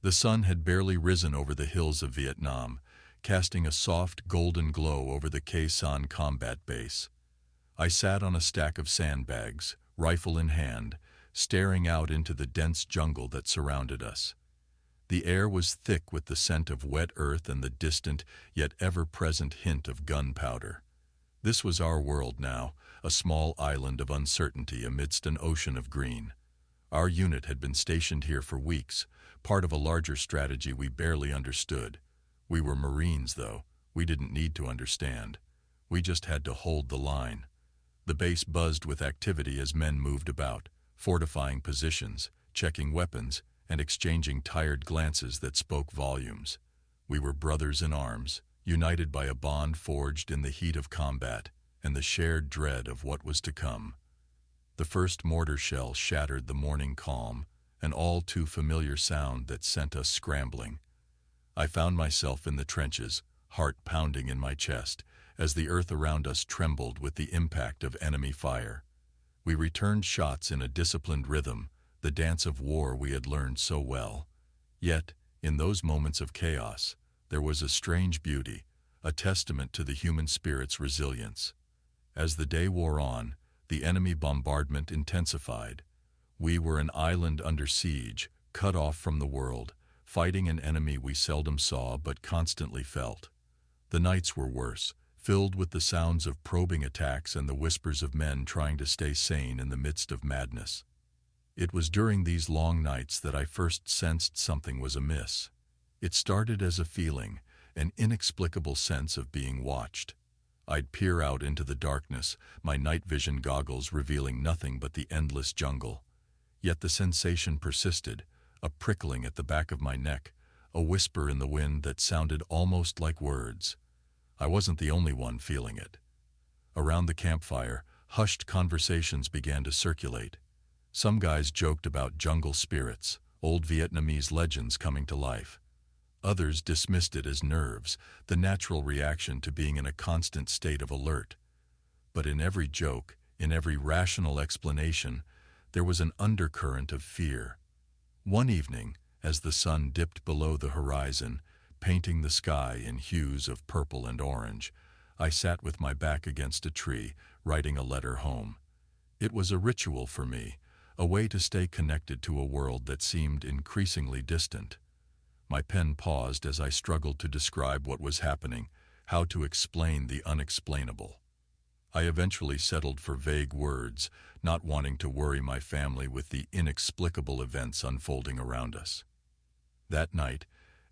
The sun had barely risen over the hills of Vietnam, casting a soft golden glow over the Khe Sanh combat base. I sat on a stack of sandbags, rifle in hand, staring out into the dense jungle that surrounded us. The air was thick with the scent of wet earth and the distant, yet ever-present hint of gunpowder. This was our world now, a small island of uncertainty amidst an ocean of green. Our unit had been stationed here for weeks, part of a larger strategy we barely understood. We were Marines, though. We didn't need to understand. We just had to hold the line. The base buzzed with activity as men moved about, fortifying positions, checking weapons, and exchanging tired glances that spoke volumes. We were brothers in arms, united by a bond forged in the heat of combat and the shared dread of what was to come. The first mortar shell shattered the morning calm, an all too familiar sound that sent us scrambling. I found myself in the trenches, heart pounding in my chest, as the earth around us trembled with the impact of enemy fire. We returned shots in a disciplined rhythm, the dance of war we had learned so well. Yet, in those moments of chaos, there was a strange beauty, a testament to the human spirit's resilience. As the day wore on, the enemy bombardment intensified. We were an island under siege, cut off from the world, fighting an enemy we seldom saw but constantly felt. The nights were worse, filled with the sounds of probing attacks and the whispers of men trying to stay sane in the midst of madness. It was during these long nights that I first sensed something was amiss. It started as a feeling, an inexplicable sense of being watched. I'd peer out into the darkness, my night vision goggles revealing nothing but the endless jungle. Yet the sensation persisted, a prickling at the back of my neck, a whisper in the wind that sounded almost like words. I wasn't the only one feeling it. Around the campfire, hushed conversations began to circulate. Some guys joked about jungle spirits, old Vietnamese legends coming to life. Others dismissed it as nerves, the natural reaction to being in a constant state of alert. But in every joke, in every rational explanation, there was an undercurrent of fear. One evening, as the sun dipped below the horizon, painting the sky in hues of purple and orange, I sat with my back against a tree, writing a letter home. It was a ritual for me, a way to stay connected to a world that seemed increasingly distant. My pen paused as I struggled to describe what was happening, how to explain the unexplainable. I eventually settled for vague words, not wanting to worry my family with the inexplicable events unfolding around us. That night,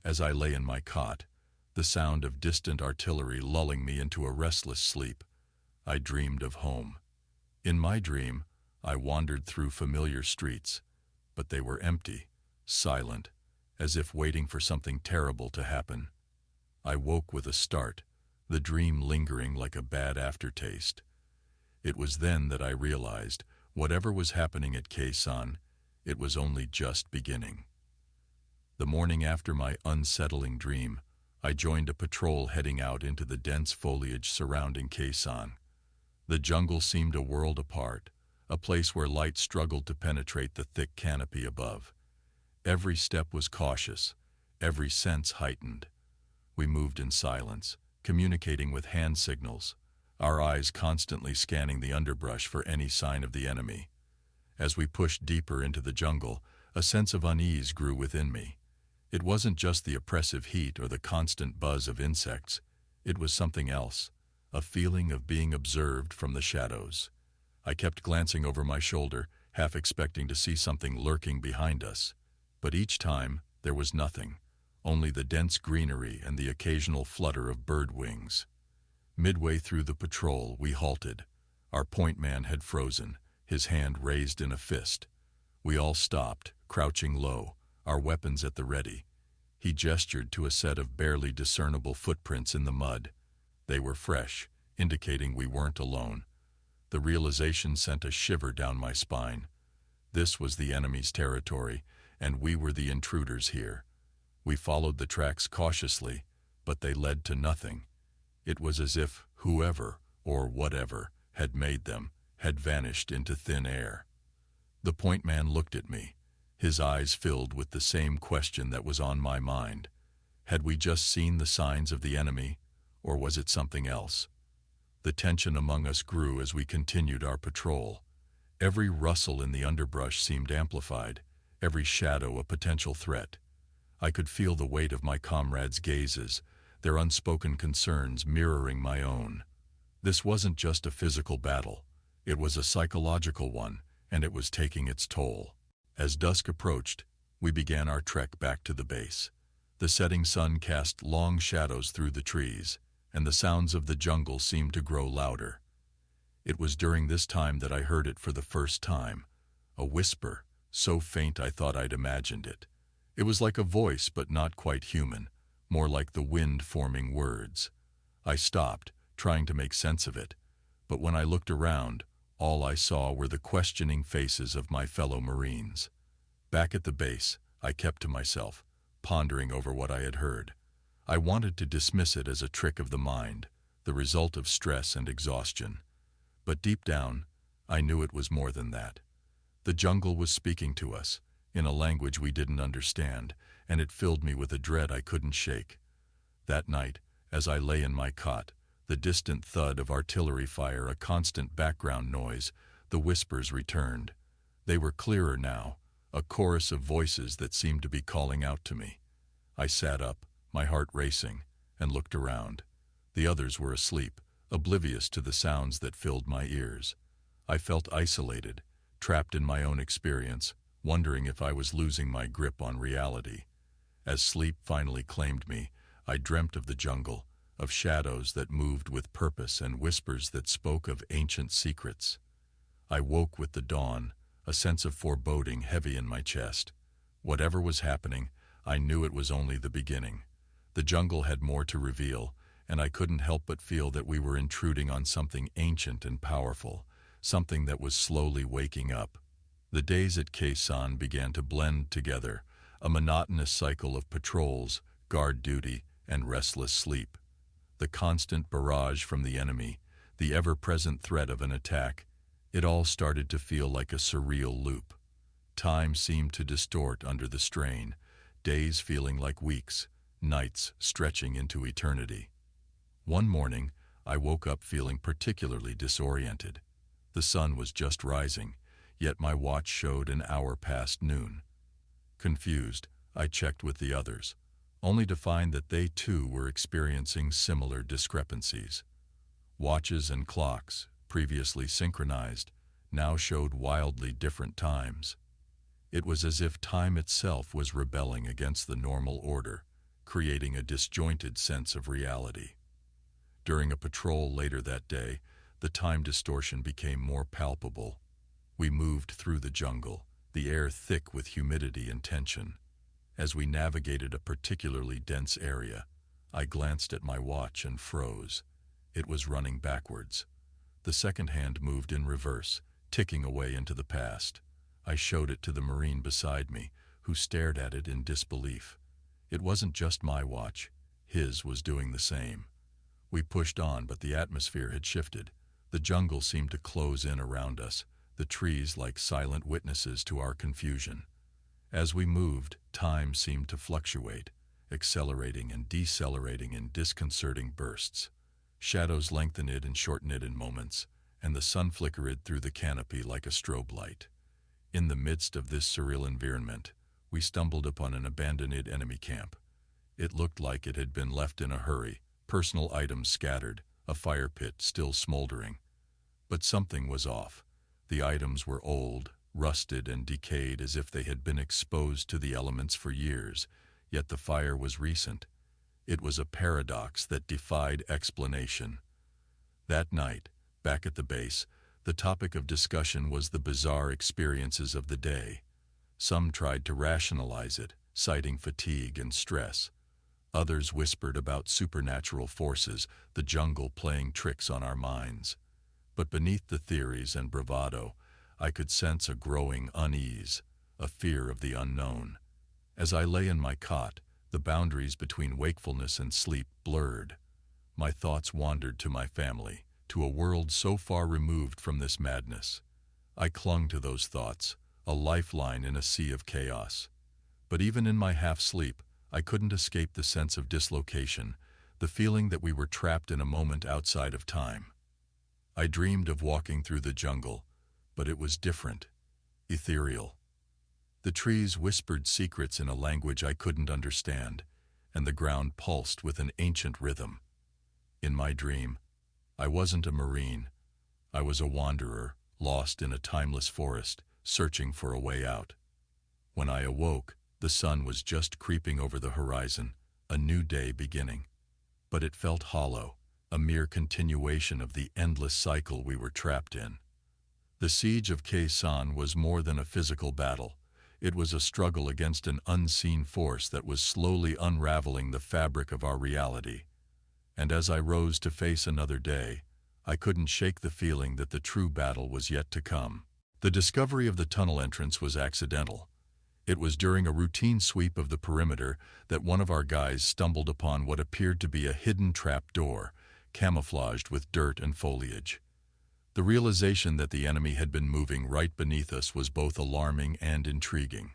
as I lay in my cot, the sound of distant artillery lulling me into a restless sleep, I dreamed of home. In my dream, I wandered through familiar streets, but they were empty, silent, as if waiting for something terrible to happen. I woke with a start, the dream lingering like a bad aftertaste. It was then that I realized, whatever was happening at Khe Sanh, it was only just beginning. The morning after my unsettling dream, I joined a patrol heading out into the dense foliage surrounding Khe Sanh. The jungle seemed a world apart, a place where light struggled to penetrate the thick canopy above. Every step was cautious, every sense heightened. We moved in silence, communicating with hand signals, our eyes constantly scanning the underbrush for any sign of the enemy. As we pushed deeper into the jungle, a sense of unease grew within me. It wasn't just the oppressive heat or the constant buzz of insects. It was something else, a feeling of being observed from the shadows. I kept glancing over my shoulder, half expecting to see something lurking behind us. But each time, there was nothing, only the dense greenery and the occasional flutter of bird wings. Midway through the patrol, we halted. Our point man had frozen, his hand raised in a fist. We all stopped, crouching low, our weapons at the ready. He gestured to a set of barely discernible footprints in the mud. They were fresh, indicating we weren't alone. The realization sent a shiver down my spine. This was the enemy's territory, and we were the intruders here. We followed the tracks cautiously, but they led to nothing. It was as if whoever, or whatever, had made them, had vanished into thin air. The point man looked at me, his eyes filled with the same question that was on my mind. Had we just seen the signs of the enemy, or was it something else? The tension among us grew as we continued our patrol. Every rustle in the underbrush seemed amplified, every shadow a potential threat. I could feel the weight of my comrades' gazes, their unspoken concerns mirroring my own. This wasn't just a physical battle, it was a psychological one, and it was taking its toll. As dusk approached, we began our trek back to the base. The setting sun cast long shadows through the trees, and the sounds of the jungle seemed to grow louder. It was during this time that I heard it for the first time, a whisper, so faint I thought I'd imagined it. It was like a voice, but not quite human, more like the wind forming words. I stopped, trying to make sense of it, but when I looked around, all I saw were the questioning faces of my fellow Marines. Back at the base, I kept to myself, pondering over what I had heard. I wanted to dismiss it as a trick of the mind, the result of stress and exhaustion. But deep down, I knew it was more than that. The jungle was speaking to us, in a language we didn't understand, and it filled me with a dread I couldn't shake. That night, as I lay in my cot, the distant thud of artillery fire a constant background noise, the whispers returned. They were clearer now, a chorus of voices that seemed to be calling out to me. I sat up, my heart racing, and looked around. The others were asleep, oblivious to the sounds that filled my ears. I felt isolated, trapped in my own experience, wondering if I was losing my grip on reality. As sleep finally claimed me, I dreamt of the jungle, of shadows that moved with purpose and whispers that spoke of ancient secrets. I woke with the dawn, a sense of foreboding heavy in my chest. Whatever was happening, I knew it was only the beginning. The jungle had more to reveal, and I couldn't help but feel that we were intruding on something ancient and powerful, something that was slowly waking up. The days at Khe Sanh began to blend together, a monotonous cycle of patrols, guard duty, and restless sleep. The constant barrage from the enemy, the ever-present threat of an attack, it all started to feel like a surreal loop. Time seemed to distort under the strain, days feeling like weeks, nights stretching into eternity. One morning, I woke up feeling particularly disoriented. The sun was just rising, yet my watch showed an hour past noon. Confused, I checked with the others, only to find that they too were experiencing similar discrepancies. Watches and clocks, previously synchronized, now showed wildly different times. It was as if time itself was rebelling against the normal order, creating a disjointed sense of reality. During a patrol later that day, the time distortion became more palpable. We moved through the jungle, the air thick with humidity and tension. As we navigated a particularly dense area, I glanced at my watch and froze. It was running backwards. The second hand moved in reverse, ticking away into the past. I showed it to the Marine beside me, who stared at it in disbelief. It wasn't just my watch. His was doing the same. We pushed on, but the atmosphere had shifted. The jungle seemed to close in around us, the trees like silent witnesses to our confusion. As we moved, time seemed to fluctuate, accelerating and decelerating in disconcerting bursts. Shadows lengthen it and shorten it in moments, and the sun flickered through the canopy like a strobe light. In the midst of this surreal environment, we stumbled upon an abandoned enemy camp. It looked like it had been left in a hurry, personal items scattered, a fire pit still smoldering. But something was off. The items were old, rusted and decayed as if they had been exposed to the elements for years, yet the fire was recent. It was a paradox that defied explanation. That night, back at the base, the topic of discussion was the bizarre experiences of the day. Some tried to rationalize it, citing fatigue and stress. Others whispered about supernatural forces, the jungle playing tricks on our minds. But beneath the theories and bravado, I could sense a growing unease, a fear of the unknown. As I lay in my cot, the boundaries between wakefulness and sleep blurred. My thoughts wandered to my family, to a world so far removed from this madness. I clung to those thoughts, a lifeline in a sea of chaos. But even in my half-sleep, I couldn't escape the sense of dislocation, the feeling that we were trapped in a moment outside of time. I dreamed of walking through the jungle, but it was different, ethereal. The trees whispered secrets in a language I couldn't understand, and the ground pulsed with an ancient rhythm. In my dream, I wasn't a marine. I was a wanderer, lost in a timeless forest, searching for a way out. When I awoke, the sun was just creeping over the horizon, a new day beginning. But it felt hollow, a mere continuation of the endless cycle we were trapped in. The Siege of Khe Sanh was more than a physical battle. It was a struggle against an unseen force that was slowly unraveling the fabric of our reality. And as I rose to face another day, I couldn't shake the feeling that the true battle was yet to come. The discovery of the tunnel entrance was accidental. It was during a routine sweep of the perimeter that one of our guys stumbled upon what appeared to be a hidden trap door, camouflaged with dirt and foliage. The realization that the enemy had been moving right beneath us was both alarming and intriguing.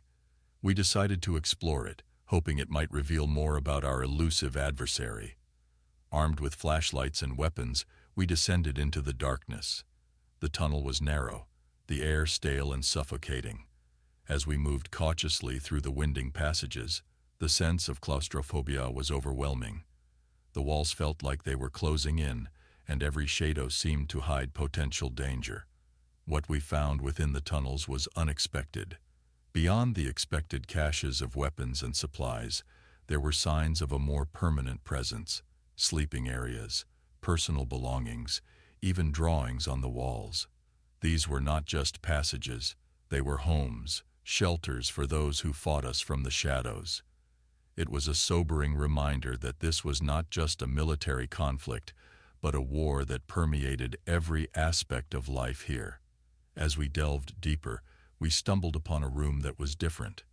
We decided to explore it, hoping it might reveal more about our elusive adversary. Armed with flashlights and weapons, we descended into the darkness. The tunnel was narrow, the air stale and suffocating. As we moved cautiously through the winding passages, the sense of claustrophobia was overwhelming. The walls felt like they were closing in, and every shadow seemed to hide potential danger. What we found within the tunnels was unexpected. Beyond the expected caches of weapons and supplies, there were signs of a more permanent presence: sleeping areas, personal belongings, even drawings on the walls. These were not just passages, they were homes, shelters for those who fought us from the shadows. It was a sobering reminder that this was not just a military conflict, but a war that permeated every aspect of life here. As we delved deeper, we stumbled upon a room that was different.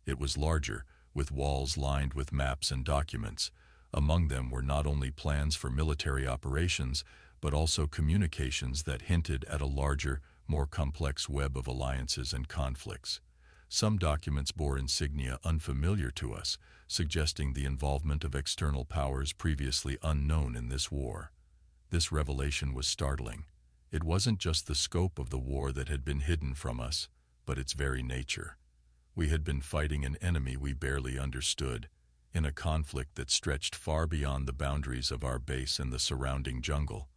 It was larger, with walls lined with maps and documents. Among them were not only plans for military operations, but also communications that hinted at a larger, more complex web of alliances and conflicts. Some documents bore insignia unfamiliar to us, suggesting the involvement of external powers previously unknown in this war. This revelation was startling. It wasn't just the scope of the war that had been hidden from us, but its very nature. We had been fighting an enemy we barely understood, in a conflict that stretched far beyond the boundaries of our base and the surrounding jungle.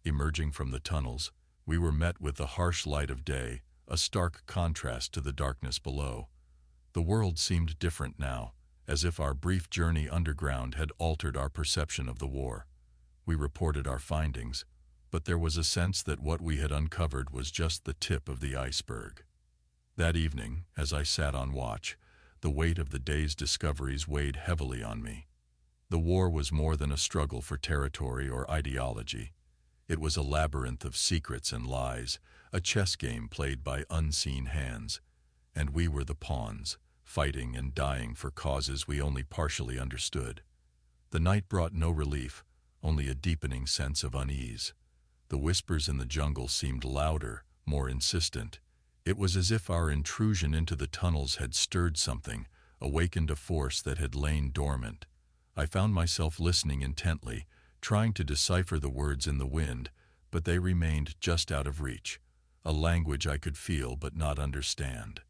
Emerging from the tunnels, we were met with the harsh light of day, a stark contrast to the darkness below. The world seemed different now, as if our brief journey underground had altered our perception of the war. We reported our findings, but there was a sense that what we had uncovered was just the tip of the iceberg. That evening, as I sat on watch, the weight of the day's discoveries weighed heavily on me. The war was more than a struggle for territory or ideology. It was a labyrinth of secrets and lies, a chess game played by unseen hands. And we were the pawns, fighting and dying for causes we only partially understood. The night brought no relief, only a deepening sense of unease. The whispers in the jungle seemed louder, more insistent. It was as if our intrusion into the tunnels had stirred something, awakened a force that had lain dormant. I found myself listening intently, trying to decipher the words in the wind, but they remained just out of reach, a language I could feel but not understand.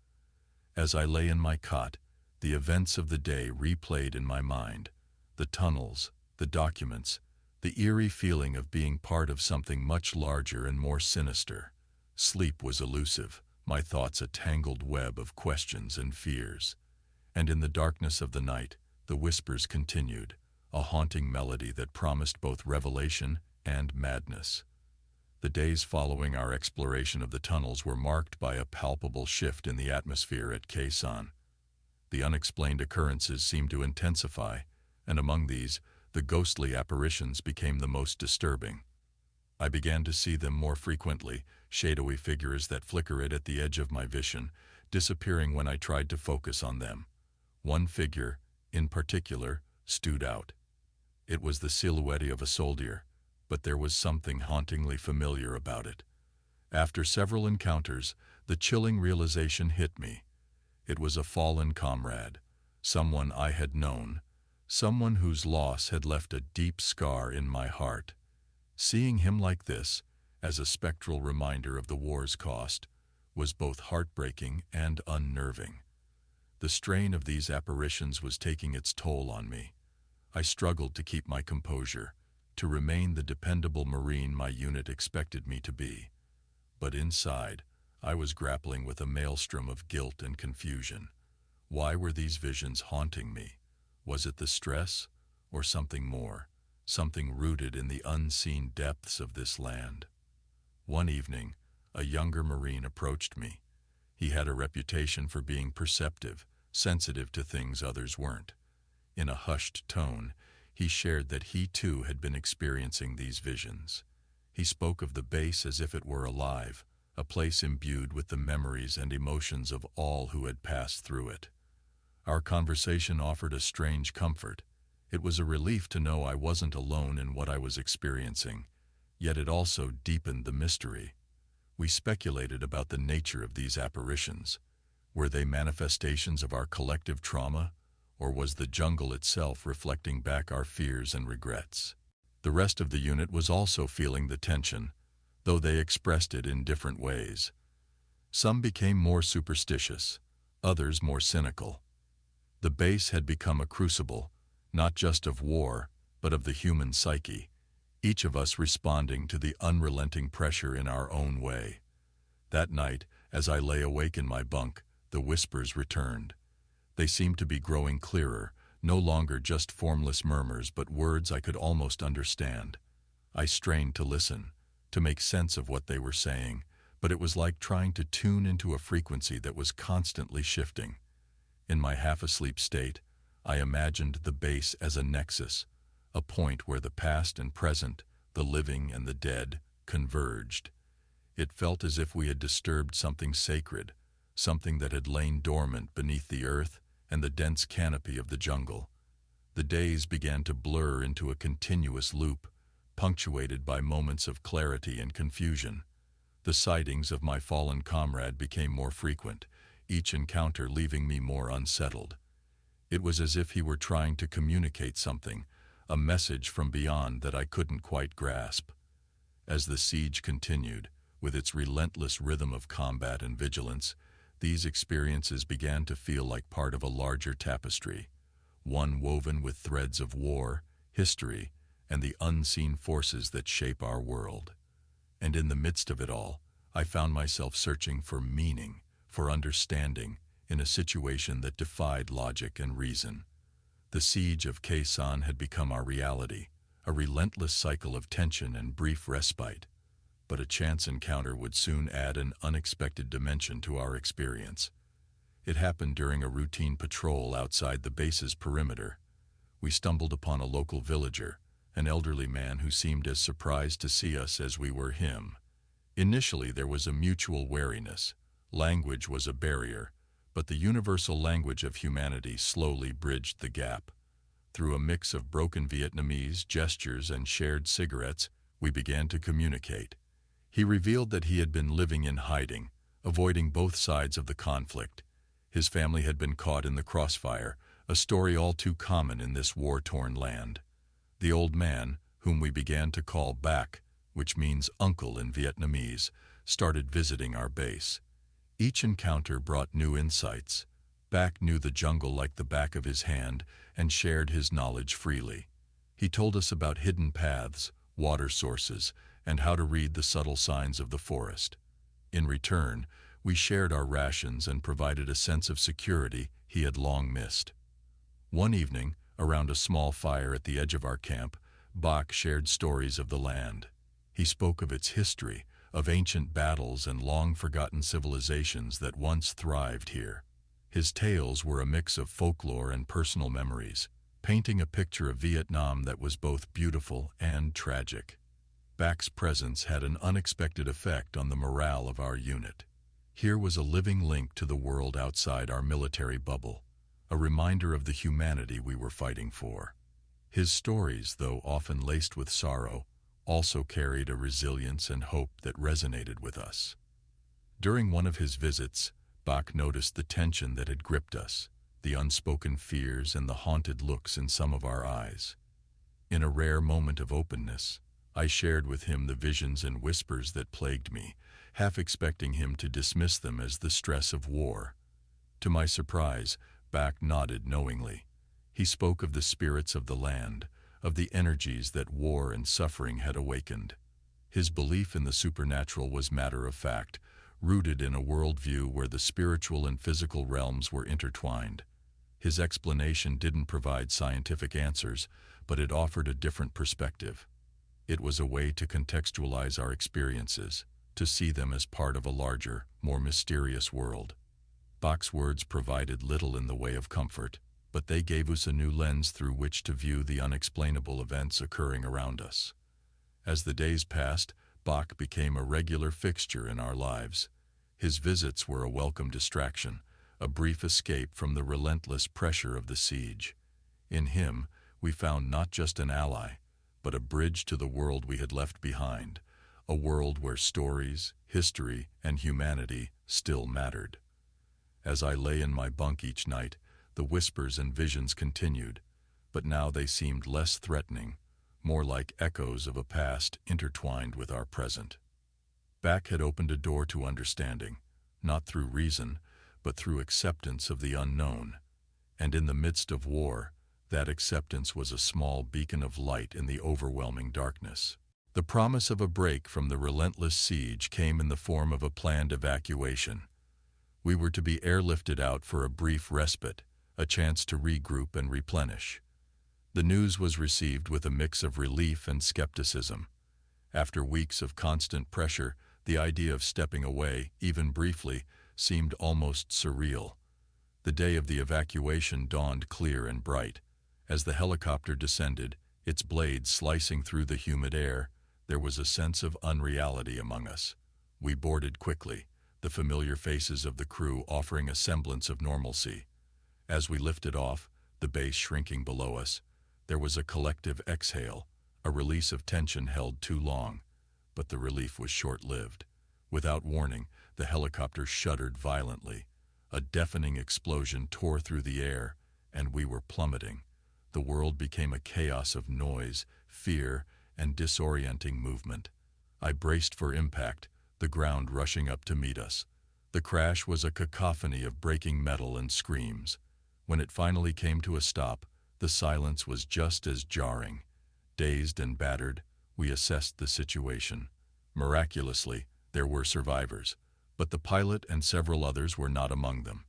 As I lay in my cot, the events of the day replayed in my mind: the tunnels, the documents, the eerie feeling of being part of something much larger and more sinister. Sleep was elusive, my thoughts a tangled web of questions and fears. And in the darkness of the night, the whispers continued, a haunting melody that promised both revelation and madness. The days following our exploration of the tunnels were marked by a palpable shift in the atmosphere at Khe Sanh. The unexplained occurrences seemed to intensify, and among these, the ghostly apparitions became the most disturbing. I began to see them more frequently, shadowy figures that flickered at the edge of my vision, disappearing when I tried to focus on them. One figure, in particular, stood out. It was the silhouette of a soldier, but there was something hauntingly familiar about it. After several encounters, The chilling realization hit me. It was a fallen comrade, someone I had known, someone whose loss had left a deep scar in my heart. Seeing him like this, as a spectral reminder of the war's cost, was both heartbreaking and unnerving. The strain of these apparitions was taking its toll on me. I struggled to keep my composure, to remain the dependable Marine my unit expected me to be. But inside, I was grappling with a maelstrom of guilt and confusion. Why were these visions haunting me? Was it the stress, or something more, something rooted in the unseen depths of this land? One evening, a younger Marine approached me. He had a reputation for being perceptive, sensitive to things others weren't. In a hushed tone, he shared that he too had been experiencing these visions. He spoke of the base as if it were alive, a place imbued with the memories and emotions of all who had passed through it. Our conversation offered a strange comfort. It was a relief to know I wasn't alone in what I was experiencing, yet it also deepened the mystery. We speculated about the nature of these apparitions. Were they manifestations of our collective trauma, or was the jungle itself reflecting back our fears and regrets? The rest of the unit was also feeling the tension, though they expressed it in different ways. Some became more superstitious, others more cynical. The base had become a crucible, not just of war, but of the human psyche, each of us responding to the unrelenting pressure in our own way. That night, as I lay awake in my bunk, the whispers returned. They seemed to be growing clearer, no longer just formless murmurs but words I could almost understand. I strained to listen, to make sense of what they were saying, but it was like trying to tune into a frequency that was constantly shifting. In my half-asleep state, I imagined the base as a nexus, a point where the past and present, the living and the dead, converged. It felt as if we had disturbed something sacred, something that had lain dormant beneath the earth and the dense canopy of the jungle. The days began to blur into a continuous loop, punctuated by moments of clarity and confusion. The sightings of my fallen comrade became more frequent, each encounter leaving me more unsettled. It was as if he were trying to communicate something, a message from beyond that I couldn't quite grasp. As the siege continued, with its relentless rhythm of combat and vigilance, these experiences began to feel like part of a larger tapestry, one woven with threads of war, history, and the unseen forces that shape our world. And in the midst of it all, I found myself searching for meaning, for understanding, in a situation that defied logic and reason. The Siege of Khe Sanh had become our reality, a relentless cycle of tension and brief respite. But a chance encounter would soon add an unexpected dimension to our experience. It happened during a routine patrol outside the base's perimeter. We stumbled upon a local villager, an elderly man who seemed as surprised to see us as we were him. Initially, there was a mutual wariness. Language was a barrier, but the universal language of humanity slowly bridged the gap. Through a mix of broken Vietnamese, gestures, and shared cigarettes, we began to communicate. He revealed that he had been living in hiding, avoiding both sides of the conflict. His family had been caught in the crossfire, a story all too common in this war-torn land. The old man, whom we began to call Bac, which means uncle in Vietnamese, started visiting our base. Each encounter brought new insights. Bac knew the jungle like the back of his hand and shared his knowledge freely. He told us about hidden paths, water sources, and how to read the subtle signs of the forest. In return, we shared our rations and provided a sense of security he had long missed. One evening, around a small fire at the edge of our camp, Bac shared stories of the land. He spoke of its history, of ancient battles and long-forgotten civilizations that once thrived here. His tales were a mix of folklore and personal memories, painting a picture of Vietnam that was both beautiful and tragic. Bac's presence had an unexpected effect on the morale of our unit. Here was a living link to the world outside our military bubble, a reminder of the humanity we were fighting for. His stories, though often laced with sorrow, also carried a resilience and hope that resonated with us. During one of his visits, Bach noticed the tension that had gripped us, the unspoken fears and the haunted looks in some of our eyes. In a rare moment of openness, I shared with him the visions and whispers that plagued me, half expecting him to dismiss them as the stress of war. To my surprise, Bach nodded knowingly. He spoke of the spirits of the land, of the energies that war and suffering had awakened. His belief in the supernatural was matter of fact, rooted in a worldview where the spiritual and physical realms were intertwined. His explanation didn't provide scientific answers, but it offered a different perspective. It was a way to contextualize our experiences, to see them as part of a larger, more mysterious world. Bach's words provided little in the way of comfort, but they gave us a new lens through which to view the unexplainable events occurring around us. As the days passed, Bach became a regular fixture in our lives. His visits were a welcome distraction, a brief escape from the relentless pressure of the siege. In him, we found not just an ally, but a bridge to the world we had left behind, a world where stories, history, and humanity still mattered. As I lay in my bunk each night, the whispers and visions continued, but now they seemed less threatening, more like echoes of a past intertwined with our present. Bach had opened a door to understanding, not through reason, but through acceptance of the unknown. And in the midst of war, that acceptance was a small beacon of light in the overwhelming darkness. The promise of a break from the relentless siege came in the form of a planned evacuation. We were to be airlifted out for a brief respite, a chance to regroup and replenish. The news was received with a mix of relief and skepticism. After weeks of constant pressure, the idea of stepping away, even briefly, seemed almost surreal. The day of the evacuation dawned clear and bright. As the helicopter descended, its blades slicing through the humid air, there was a sense of unreality among us. We boarded quickly, the familiar faces of the crew offering a semblance of normalcy. As we lifted off, the base shrinking below us, there was a collective exhale, a release of tension held too long. But the relief was short-lived. Without warning, the helicopter shuddered violently. A deafening explosion tore through the air, and we were plummeting. The world became a chaos of noise, fear, and disorienting movement. I braced for impact, the ground rushing up to meet us. The crash was a cacophony of breaking metal and screams. When it finally came to a stop, the silence was just as jarring. Dazed and battered, we assessed the situation. Miraculously, there were survivors, but the pilot and several others were not among them.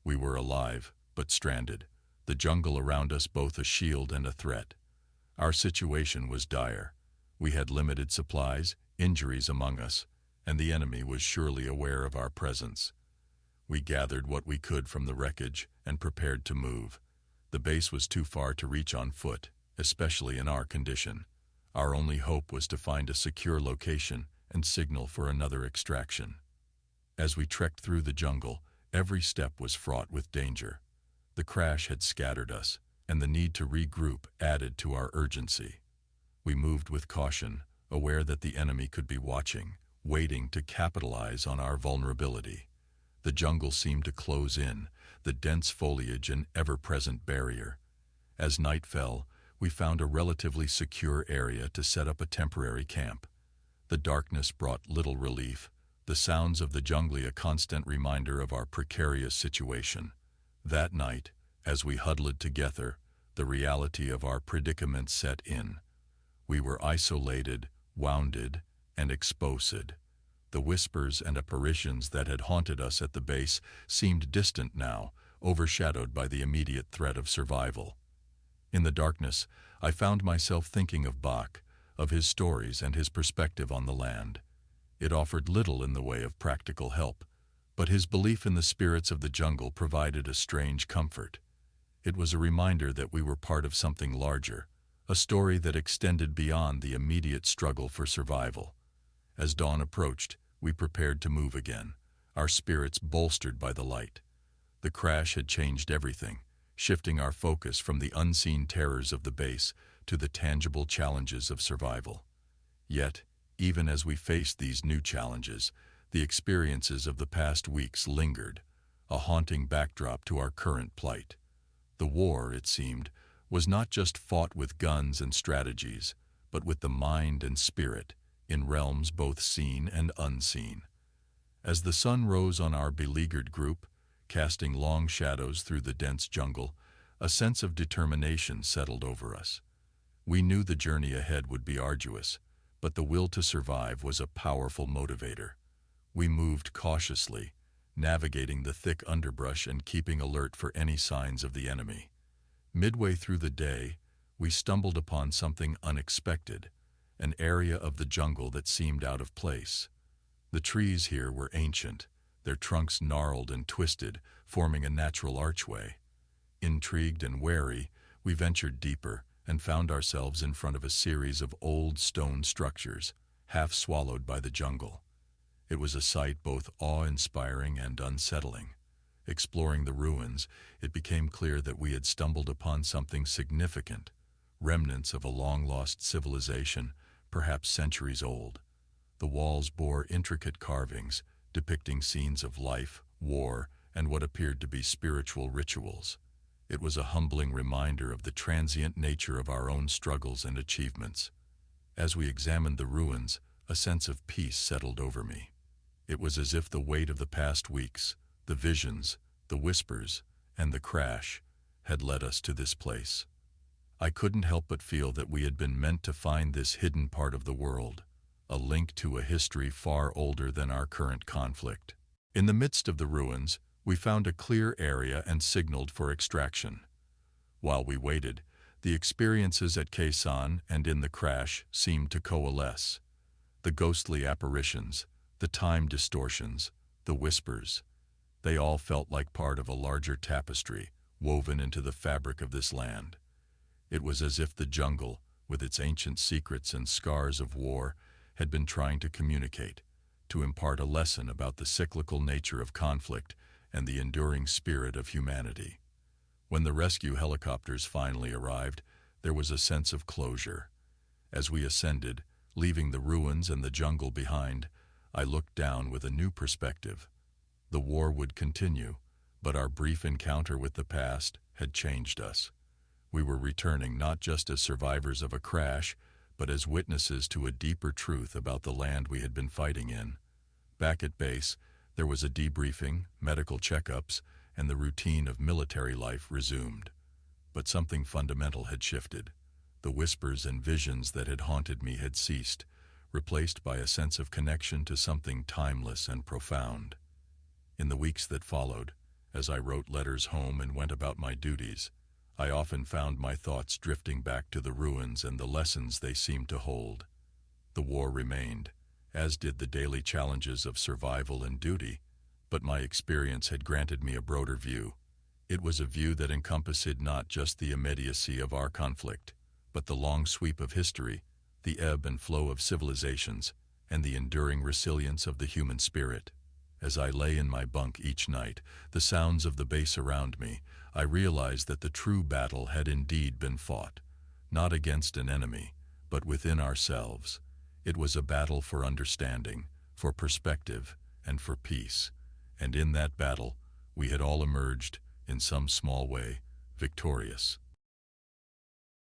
We were alive, but stranded, the jungle around us both a shield and a threat. Our situation was dire. We had limited supplies, injuries among us, and the enemy was surely aware of our presence. We gathered what we could from the wreckage and prepared to move. The base was too far to reach on foot, especially in our condition. Our only hope was to find a secure location and signal for another extraction. As we trekked through the jungle, every step was fraught with danger. The crash had scattered us, and the need to regroup added to our urgency. We moved with caution, aware that the enemy could be watching, waiting to capitalize on our vulnerability. The jungle seemed to close in, the dense foliage an ever-present barrier. As night fell, we found a relatively secure area to set up a temporary camp. The darkness brought little relief, the sounds of the jungle a constant reminder of our precarious situation. That night, as we huddled together, the reality of our predicament set in. We were isolated, wounded, and exposed. The whispers and apparitions that had haunted us at the base seemed distant now, overshadowed by the immediate threat of survival. In the darkness, I found myself thinking of Bach, of his stories and his perspective on the land. It offered little in the way of practical help, but his belief in the spirits of the jungle provided a strange comfort. It was a reminder that we were part of something larger, a story that extended beyond the immediate struggle for survival. As dawn approached, we prepared to move again, our spirits bolstered by the light. The crash had changed everything, shifting our focus from the unseen terrors of the base to the tangible challenges of survival. Yet, even as we faced these new challenges, the experiences of the past weeks lingered, a haunting backdrop to our current plight. The war, it seemed, was not just fought with guns and strategies, but with the mind and spirit, in realms both seen and unseen. As the sun rose on our beleaguered group, casting long shadows through the dense jungle, a sense of determination settled over us. We knew the journey ahead would be arduous, but the will to survive was a powerful motivator. We moved cautiously, navigating the thick underbrush and keeping alert for any signs of the enemy. Midway through the day, we stumbled upon something unexpected, an area of the jungle that seemed out of place. The trees here were ancient, their trunks gnarled and twisted, forming a natural archway. Intrigued and wary, we ventured deeper and found ourselves in front of a series of old stone structures, half swallowed by the jungle. It was a sight both awe-inspiring and unsettling. Exploring the ruins, it became clear that we had stumbled upon something significant, remnants of a long-lost civilization, perhaps centuries old. The walls bore intricate carvings, depicting scenes of life, war, and what appeared to be spiritual rituals. It was a humbling reminder of the transient nature of our own struggles and achievements. As we examined the ruins, a sense of peace settled over me. It was as if the weight of the past weeks, the visions, the whispers, and the crash, had led us to this place. I couldn't help but feel that we had been meant to find this hidden part of the world, a link to a history far older than our current conflict. In the midst of the ruins, we found a clear area and signaled for extraction. While we waited, the experiences at Khe Sanh and in the crash seemed to coalesce. The ghostly apparitions, the time distortions, the whispers, they all felt like part of a larger tapestry woven into the fabric of this land. It was as if the jungle, with its ancient secrets and scars of war, had been trying to communicate, to impart a lesson about the cyclical nature of conflict and the enduring spirit of humanity. When the rescue helicopters finally arrived, there was a sense of closure. As we ascended, leaving the ruins and the jungle behind, I looked down with a new perspective. The war would continue, but our brief encounter with the past had changed us. We were returning not just as survivors of a crash, but as witnesses to a deeper truth about the land we had been fighting in. Back at base, there was a debriefing, medical checkups, and the routine of military life resumed. But something fundamental had shifted. The whispers and visions that had haunted me had ceased, replaced by a sense of connection to something timeless and profound. In the weeks that followed, as I wrote letters home and went about my duties, I often found my thoughts drifting back to the ruins and the lessons they seemed to hold. The war remained, as did the daily challenges of survival and duty, but my experience had granted me a broader view. It was a view that encompassed not just the immediacy of our conflict, but the long sweep of history, the ebb and flow of civilizations, and the enduring resilience of the human spirit. As I lay in my bunk each night, the sounds of the base around me, I realized that the true battle had indeed been fought, not against an enemy, but within ourselves. It was a battle for understanding, for perspective, and for peace. And in that battle, we had all emerged, in some small way, victorious.